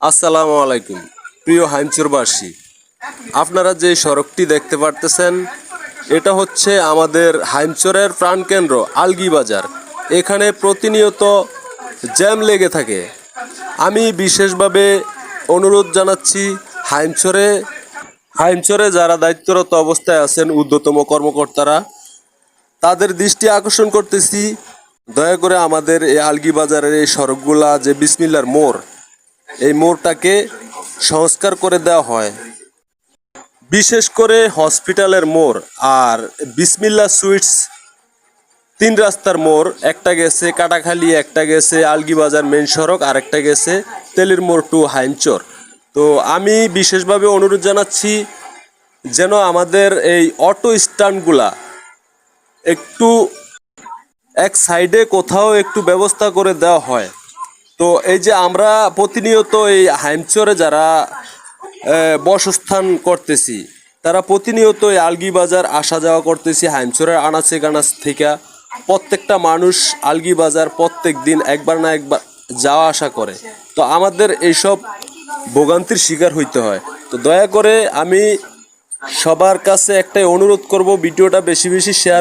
আসসালামু আলাইকুম প্রিয় হাইমচরবাসী, আপনারা যে সড়কটি দেখতে পারতেছেন এটা হচ্ছে আমাদের হাইমচরের প্রাণকেন্দ্র আলগি বাজার। এখানে প্রতিনিয়ত জ্যাম লেগে থাকে। আমি বিশেষভাবে অনুরোধ জানাচ্ছি হাইমচরে যারা দায়িত্বরত অবস্থায় আছেন ঊর্ধ্বতম কর্মকর্তারা, তাদের দৃষ্টি আকর্ষণ করতেছি, দয়া করে আমাদের এই আলগি বাজারের এই সড়কগুলা যে বিসমিল্লার মোড়, এই মোড়টাকে সংস্কার করে দেওয়া হয়। বিশেষ করে হসপিটালের মোড় আর বিসমিল্লা সুইটস তিন রাস্তার মোড়, একটা গেছে কাটাখালী, একটা গেছে আলগি বাজার মেন সড়ক, আর একটা গেছে তেলির মোড় টু হাইমচর। তো আমি বিশেষভাবে অনুরোধ জানাচ্ছি যেন আমাদের এই অটো স্ট্যান্ডগুলা একটু এক সাইডে কোথাও একটু ব্যবস্থা করে দেওয়া হয়। তো এই যে আমরা প্রতিনিয়ত এই হাইমচরে যারা বসস্থান করতেছি, তারা প্রতিনিয়ত এই আলগি বাজার আসা যাওয়া করতেছি হাইমচরের আনাচে কানাচ থেকে। প্রত্যেকটা মানুষ আলগি বাজার প্রত্যেক দিন একবার না একবার যাওয়া আসা করে। তো আমাদের এইসব ভোগান্তির শিকার হইতে হয়। তো দয়া করে আমি সবার কাছে একটাই অনুরোধ করব, ভিডিওটা বেশি বেশি শেয়ার